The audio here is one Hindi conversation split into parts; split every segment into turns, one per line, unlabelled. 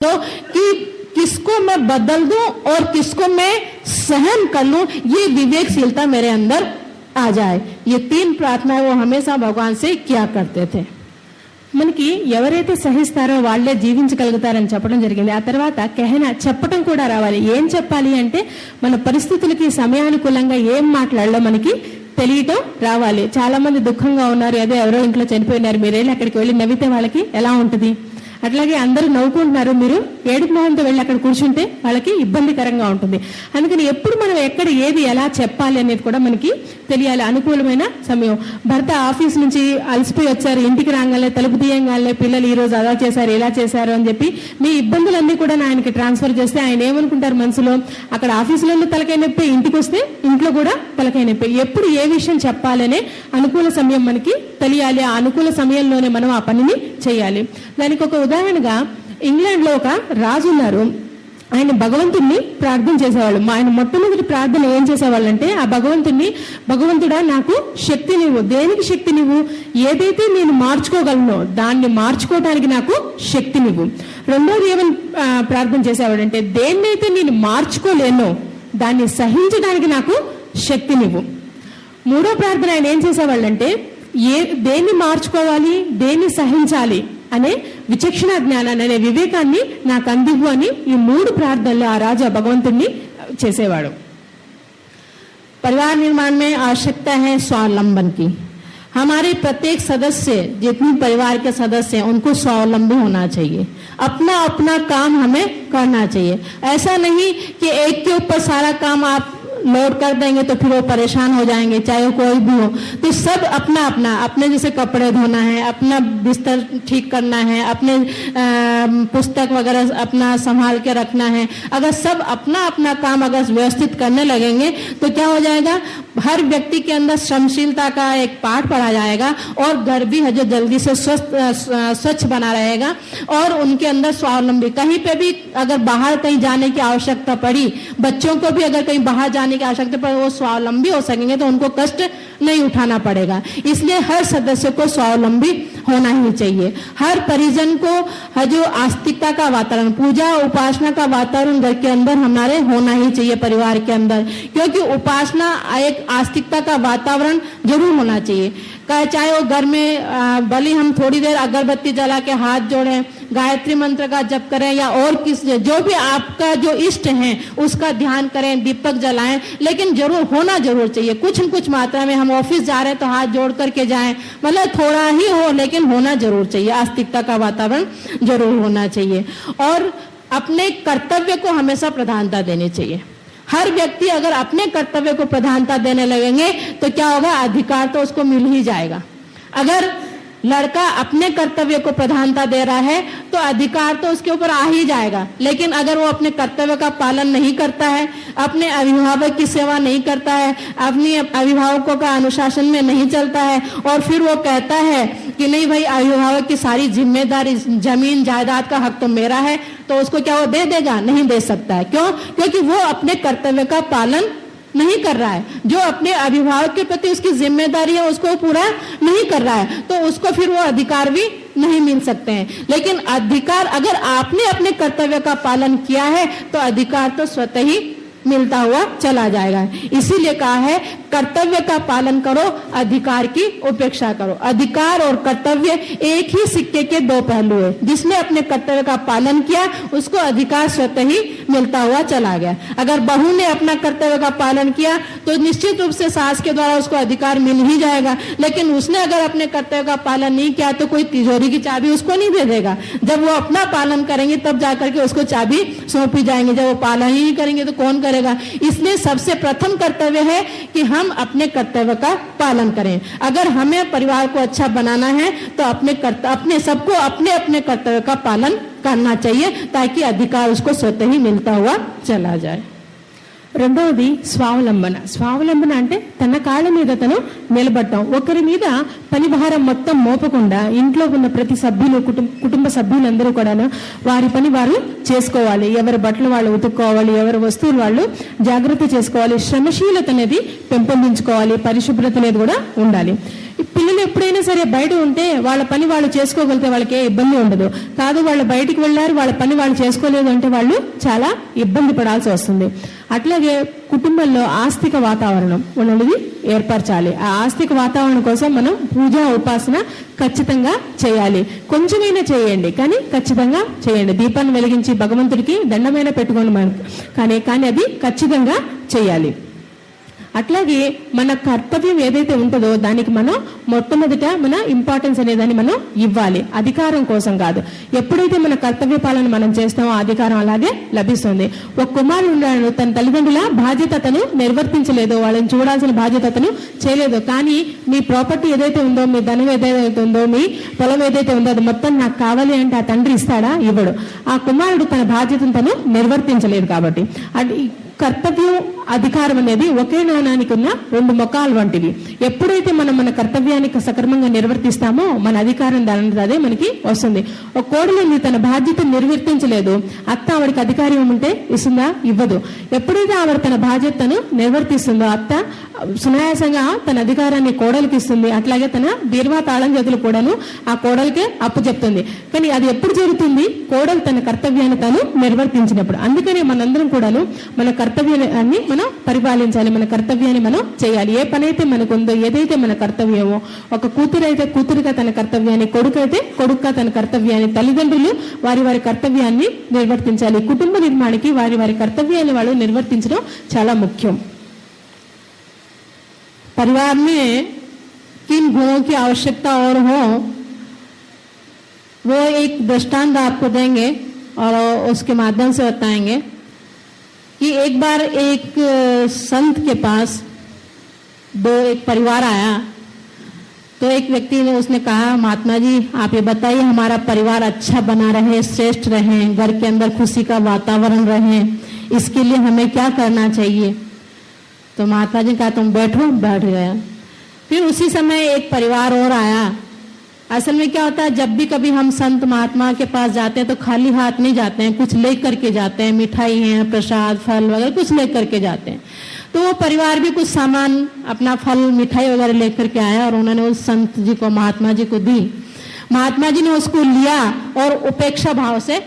तो कि किसको मैं बदल दूं और किसको मैं सहन कर लूं, ये विवेकशीलता मेरे अंदर आ जाए। ये 3 प्रार्थनाएं वो हमेशा भगवान से किया करते थे। మనకి ఎవరైతే సహిస్తారో వాళ్ళే జీవించగలుగుతారని చెప్పడం జరిగింది। ఆ తర్వాత చెప్పడం కూడా రావాలి। ఏం చెప్పాలి అంటే మన పరిస్థితులకి సమయానుకూలంగా ఏం మాట్లాడాలో మనకి తెలియటం రావాలి। చాలా మంది దుఃఖంగా ఉన్నారు, అదే ఎవరో ఇంట్లో చనిపోయినారు, మీరేళ్ళి అక్కడికి వెళ్ళి నవ్వితే వాళ్ళకి ఎలా ఉంటుంది? అట్లాగే అందరూ నవ్వుకుంటున్నారు, మీరు ఏడుపు మొహంతో వెళ్ళి అక్కడ కూర్చుంటే వాళ్ళకి ఇబ్బందికరంగా ఉంటుంది। అందుకని ఎప్పుడు మనం ఎక్కడ ఏది ఎలా చెప్పాలి అనేది కూడా మనకి తెలియాలి। అనుకూలమైన సమయం, భర్త ఆఫీస్ నుంచి అలసిపోయి వచ్చారు, ఇంటికి రాగానే తలుపు తీయంగానే పిల్లలు ఈ రోజు అలా చేశారు ఇలా చేశారు అని చెప్పి మీ ఇబ్బందులన్నీ కూడా ఆయనకి ట్రాన్స్ఫర్ చేస్తే ఆయన ఏమనుకుంటారు మనసులో? అక్కడ ఆఫీసులో తలకాయ నొప్పి, ఇంటికి వస్తే ఇంట్లో కూడా తలకాయ నొప్పి। ఎప్పుడు ఏ విషయం చెప్పాలనే అనుకూల సమయం మనకి తెలియాలి। ఆ అనుకూల సమయంలోనే మనం ఆ పనిని చేయాలి। దానికి ఒక ఉదాహరణగా ఇంగ్లాండ్ లో ఒక రాజు ఉన్నారు, ఆయన భగవంతుడిని ప్రార్థన చేసేవాళ్ళు। ఆయన మొట్టమొదటి ప్రార్థన ఏం చేసేవాళ్ళంటే, ఆ భగవంతుడా నాకు శక్తి నీవు, దేనికి శక్తి నీవు? ఏదైతే నేను మార్చుకోగలను దాన్ని మార్చుకోవడానికి నాకు శక్తి నీవు। రెండోది ఏమని ప్రార్థన చేసేవాడంటే, దేన్నైతే నేను మార్చుకోలేనో దాన్ని సహించడానికి నాకు శక్తి నీవు। మూడో ప్రార్థన ఆయన ఏం చేసేవాళ్ళంటే, దేన్ని మార్చుకోవాలి దేన్ని సహించాలి అనే విచక్షణ జ్ఞానాన్ని అనే వివేకాన్ని నాకు అందివ్వు అని ఈ 3 ప్రార్థనలు ఆ రాజా భగవంతుడిని చేసేవాడు। परिवार निर्माण में आवश्यकता है स्वावलंबन की। हमारे प्रत्येक सदस्य, जितने परिवार के सदस्य हैं, उनको स्वावलंबी होना चाहिए। अपना अपना काम हमें करना चाहिए। ऐसा नहीं कि एक के ऊपर सारा काम आप लोड कर देंगे तो फिर वो परेशान हो जाएंगे, चाहे वो कोई भी हो। तो सब अपना अपना, अपने जैसे कपड़े धोना है, अपना बिस्तर ठीक करना है, अपने पुस्तक वगैरह अपना संभाल के रखना है। अगर सब अपना अपना काम अगर व्यवस्थित करने लगेंगे तो क्या हो जाएगा, हर व्यक्ति के अंदर श्रमशीलता का एक पाठ पढ़ा जाएगा और घर भी है जो जल्दी से स्वच्छ बना रहेगा और उनके अंदर स्वावलंबी। कहीं पे भी अगर बाहर कहीं जाने की आवश्यकता पड़ी, बच्चों को भी अगर कहीं बाहर जाने की आवश्यकता पड़े, वो स्वावलंबी हो सकेंगे तो उनको कष्ट नहीं उठाना पड़ेगा। इसलिए हर सदस्य को स्वावलंबी होना ही चाहिए। हर परिजन को जो आस्तिकता का वातावरण, पूजा उपासना का वातावरण घर के अंदर हमारे होना ही चाहिए, परिवार के अंदर। क्योंकि उपासना एक आस्तिकता का वातावरण जरूर होना चाहिए। चाहे वो घर में भले हम थोड़ी देर अगरबत्ती जला के हाथ जोड़ें, गायत्री मंत्र का जप करें या और जो भी आपका जो इष्ट है उसका ध्यान करें, दीपक जलाएं, लेकिन जरूर होना जरूर चाहिए। कुछ न कुछ मात्रा में हम ऑफिस जा रहे हैं तो हाथ जोड़ करके जाएं, मतलब थोड़ा ही हो लेकिन होना जरूर चाहिए। आस्तिकता का वातावरण जरूर होना चाहिए और अपने कर्तव्य को हमेशा प्रधानता देनी चाहिए। हर व्यक्ति अगर अपने कर्तव्य को प्रधानता देने लगेंगे तो क्या होगा, अधिकार तो उसको मिल ही जाएगा। अगर लड़का अपने कर्तव्य को प्रधानता दे रहा है तो अधिकार तो उसके ऊपर आ ही जाएगा। लेकिन अगर वो अपने कर्तव्य का पालन नहीं करता है, अपने अभिभावक की सेवा नहीं करता है, अपने अभिभावकों का अनुशासन में नहीं चलता है और फिर वो कहता है कि नहीं भाई अभिभावक की सारी जिम्मेदारी, जमीन जायदाद का हक तो मेरा है, तो उसको क्या वो दे देगा? नहीं दे सकता है। क्यों? क्योंकि वो अपने कर्तव्य का पालन नहीं कर रहा है। जो अपने अभिभावक के प्रति उसकी जिम्मेदारी है उसको पूरा नहीं कर रहा है, तो उसको फिर वो अधिकार भी नहीं मिल सकते हैं। लेकिन अधिकार, अगर आपने अपने कर्तव्य का पालन किया है तो अधिकार तो स्वतः ही मिलता हुआ चला जाएगा। इसीलिए कहा है कर्तव्य का पालन करो, अधिकार की उपेक्षा करो। अधिकार और कर्तव्य एक ही सिक्के के 2 पहलू है। जिसने अपने कर्तव्य का पालन किया उसको अधिकार स्वतः ही मिलता हुआ चला गया। अगर बहू ने अपना कर्तव्य का पालन किया तो निश्चित रूप से सास के द्वारा उसको अधिकार मिल ही जाएगा। लेकिन उसने अगर अपने कर्तव्य का पालन नहीं किया तो कोई तिजोरी की चाबी उसको नहीं दे देगा। जब वो अपना पालन करेंगे तब जाकर के उसको चाबी सौंपी जाएंगी। जब वो पालन ही नहीं करेंगे तो कौन करेगा? इसलिए सबसे प्रथम कर्तव्य है कि हम अपने कर्तव्य का पालन करें। अगर हमें परिवार को अच्छा बनाना है तो अपने सबको अपने अपने कर्तव्य का पालन करना चाहिए ताकि अधिकार उसको स्वतः ही मिलता हुआ चला जाए। రెండవది స్వావలంబన అంటే తన కాళ్ళ మీద తను నిలబడటం, ఒకరి మీద పని భారం మొత్తం మోపకుండా ఇంట్లో ఉన్న ప్రతి సభ్యులు, కుటుంబ సభ్యులందరూ కూడా వారి పని వారు చేసుకోవాలి। ఎవరి బట్టలు వాళ్ళు ఉతుక్కోవాలి, ఎవరి వస్తువులు వాళ్ళు జాగ్రత్త చేసుకోవాలి, శ్రమశీలత అనేది పెంపొందించుకోవాలి, పరిశుభ్రత అనేది కూడా ఉండాలి। పిల్లలు ఎప్పుడైనా సరే బయట ఉంటే వాళ్ళ పని వాళ్ళు చేసుకోగలిగితే వాళ్ళకి ఏ ఇబ్బంది ఉండదు. కాదు వాళ్ళు బయటికి వెళ్ళారు, వాళ్ళ పని వాళ్ళు చేసుకోలేదు అంటే వాళ్ళు చాలా ఇబ్బంది పడాల్సి వస్తుంది. అట్లాగే కుటుంబంలో ఆస్తిక వాతావరణం ఉన్నది ఏర్పరచాలి. ఆ ఆస్తిక వాతావరణం కోసం మనం పూజ ఉపాసన ఖచ్చితంగా చేయాలి. కొంచెమైనా చేయండి కానీ ఖచ్చితంగా చేయండి. దీపాన్ని వెలిగించి భగవంతుడికి దండమైనా పెట్టుకోండి కానీ అది ఖచ్చితంగా చేయాలి. అట్లాగే మన కర్తవ్యం ఏదైతే ఉంటుందో దానికి మనం మొట్టమొదట మన ఇంపార్టెన్స్ అనేదాన్ని మనం ఇవ్వాలి, అధికారం కోసం కాదు. ఎప్పుడైతే మన కర్తవ్య పాలన మనం చేస్తామో అధికారం అలాగే లభిస్తుంది. ఒక కుమారుడు ఉన్నాడు, తన తల్లిదండ్రుల బాధ్యత అతను నిర్వర్తించలేదు, వాళ్ళని చూడాల్సిన బాధ్యత అతను చేయలేదు. కానీ మీ ప్రాపర్టీ ఏదైతే ఉందో, మీ ధనం ఏదైతే ఉందో, మీ పొలం ఏదైతే ఉందో అది మొత్తం నాకు కావాలి అంటే ఆ తండ్రి ఇస్తాడా? ఇవ్వడు. ఆ కుమారుడు తన బాధ్యతను తను నిర్వర్తించలేదు. కాబట్టి కర్తవ్యం అధికారం అనేది ఒకే నాణానికి ఉన్న రెండు ముఖాలు వంటివి. ఎప్పుడైతే మనం మన కర్తవ్యానికి సక్రమంగా నిర్వర్తిస్తామో మన అధికారం దాని అదే మనకి వస్తుంది. ఒక కోడలు తన బాధ్యత నిర్వర్తించలేదు, అత్త ఆవిడకి అధికారం ఉంటే ఇస్తుందా? ఇవ్వదు. ఎప్పుడైతే ఆవిడ తన బాధ్యతను నిర్వర్తిస్తుందో అత్త సునాయాసంగా తన అధికారాన్ని కోడలికి ఇస్తుంది. అట్లాగే తన బీర్వా తాళం చేతులు కూడాను ఆ కోడలికే అప్పు చెప్తుంది. కానీ అది ఎప్పుడు జరుగుతుంది? కోడలు తన కర్తవ్యాన్ని తాను నిర్వర్తించినప్పుడు. అందుకనే మనందరం కూడాను మన కర్తవ్యాన్ని మనం పరిపాలించాలి, మన కర్తవ్యాన్ని మనం చేయాలి. ఏ పని అయితే మనకు ఉందో, ఏదైతే మన కర్తవ్యమో, ఒక కూతురు అయితే కూతురుగా తన కర్తవ్యాన్ని, కొడుకు అయితే కొడుకుగా తన కర్తవ్యాన్ని, తల్లిదండ్రులు వారి వారి కర్తవ్యాన్ని నిర్వర్తించాలి. కుటుంబ నిర్మాణానికి వారి వారి కర్తవ్యాన్ని వాళ్ళు నిర్వర్తించడం చాలా ముఖ్యం. परिवार में किन गुणों की आवश्यकता और हो वो एक दृष्टांत आपको देंगे और उसके माध्यम से बताएंगे कि एक बार एक संत के पास एक परिवार आया तो एक व्यक्ति ने उसने कहा, महात्मा जी आप ये बताइए हमारा परिवार अच्छा बना रहे, श्रेष्ठ रहे, घर के अंदर खुशी का वातावरण रहे, इसके लिए हमें क्या करना चाहिए? तो महात्मा जी कहा तुम बैठो। बैठ गया। फिर उसी समय एक परिवार और आया। असल में क्या होता है, जब भी कभी हम संत महात्मा के पास जाते हैं तो खाली हाथ नहीं जाते हैं, कुछ लेकर के जाते हैं, मिठाई है, प्रसाद, फल वगैरह कुछ लेकर के जाते हैं। तो वो परिवार भी कुछ सामान अपना फल मिठाई वगैरह लेकर के आया और उन्होंने उस संत जी को, महात्मा जी को दी। महात्मा जी ने उसको लिया और उपेक्षा भाव से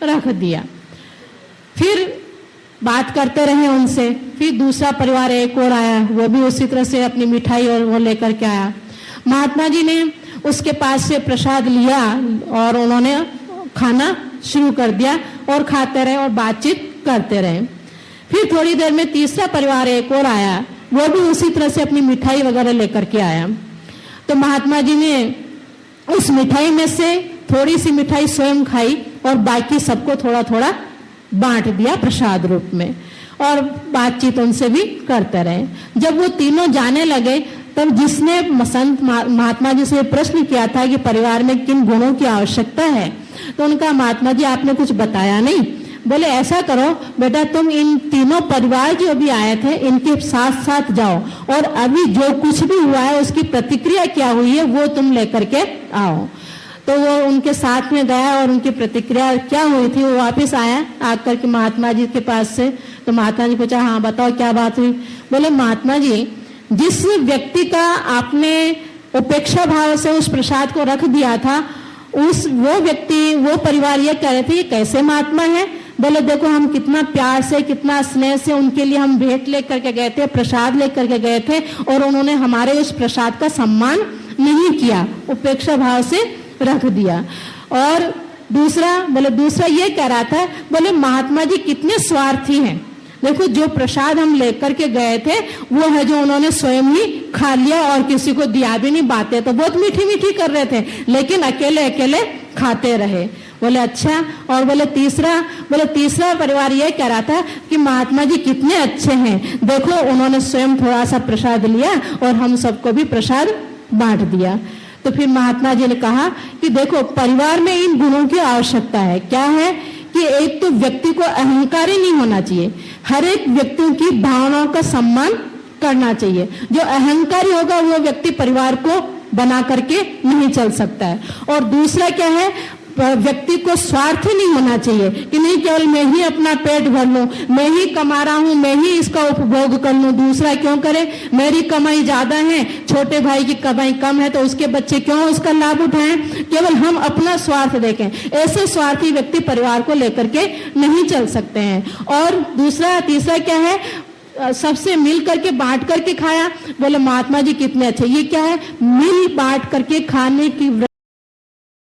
रख दिया। फिर बात करते रहे उनसे। फिर दूसरा परिवार एक और आया, वो भी उसी तरह से अपनी मिठाई और वो लेकर के आया। महात्मा जी ने उसके पास से प्रसाद लिया और उन्होंने खाना शुरू कर दिया और खाते रहे और बातचीत करते रहे। फिर थोड़ी देर में तीसरा परिवार एक और आया, वो भी उसी तरह से अपनी मिठाई वगैरह लेकर के आया। तो महात्मा जी ने उस मिठाई में से थोड़ी सी मिठाई स्वयं खाई और बाकी सबको थोड़ा थोड़ा बांट दिया प्रसाद रूप में और बातचीत उनसे भी करते रहे। जब वो तीनों जाने लगे तब जिसने संत महात्मा जी से प्रश्न किया था कि परिवार में किन गुणों की आवश्यकता है, तो उनका महात्मा जी आपने कुछ बताया नहीं। बोले ऐसा करो बेटा, तुम इन तीनों परिवार जो भी आए थे इनके साथ साथ जाओ और अभी जो कुछ भी हुआ है उसकी प्रतिक्रिया क्या हुई है वो तुम लेकर के आओ। तो वो उनके साथ में गया और उनकी प्रतिक्रिया क्या हुई थी वो वापस आया आकर के महात्मा जी के पास से। तो महात्मा जी पूछा, हाँ बताओ क्या बात हुई? बोले महात्मा जी, जिस व्यक्ति का आपने उपेक्षा भाव से उस प्रसाद को रख दिया था वो व्यक्ति, वो परिवार ये कह रहे थे ये कैसे महात्मा है? बोले देखो हम कितना प्यार से, कितना स्नेह से उनके लिए हम भेंट लेकर के गए थे, प्रसाद लेकर के गए थे और उन्होंने हमारे उस प्रसाद का सम्मान नहीं किया, उपेक्षा भाव से रख दिया। और दूसरा, बोले दूसरा ये कह रहा था, बोले महात्मा जी कितने स्वार्थी हैं, देखो जो प्रसाद हम लेकर के गए थे वो है जो उन्होंने स्वयं ही खा लिया और किसी को दिया भी नहीं। बातें तो बहुत मीठी मीठी कर रहे थे लेकिन अकेले अकेले खाते रहे। बोले अच्छा। और बोले तीसरा परिवार ये कह रहा था कि महात्मा जी कितने अच्छे हैं, देखो उन्होंने स्वयं थोड़ा सा प्रसाद लिया और हम सबको भी प्रसाद बांट दिया। तो फिर महात्मा जी ने कहा कि देखो परिवार में इन गुणों की आवश्यकता है। क्या है कि एक तो व्यक्ति को अहंकारी नहीं होना चाहिए, हर एक व्यक्ति की भावनाओं का सम्मान करना चाहिए। जो अहंकारी होगा वो व्यक्ति परिवार को बना करके नहीं चल सकता है। और दूसरा क्या है, व्यक्ति को स्वार्थी नहीं होना चाहिए कि नहीं केवल मैं ही अपना पेट भर लूं, मैं ही कमा रहा हूं, मैं ही इसका उपभोग कर लूं, दूसरा क्यों करे, मेरी कमाई ज्यादा है, छोटे भाई की कमाई कम है तो उसके बच्चे क्यों उसका लाभ उठाएं, केवल हम अपना स्वार्थ देखें। ऐसे स्वार्थी व्यक्ति परिवार को लेकर के नहीं चल सकते हैं। और तीसरा क्या है, सबसे मिल करके बांट करके खाया। बोले महात्मा जी कितने अच्छे, ये क्या है, मिल बांट करके खाने की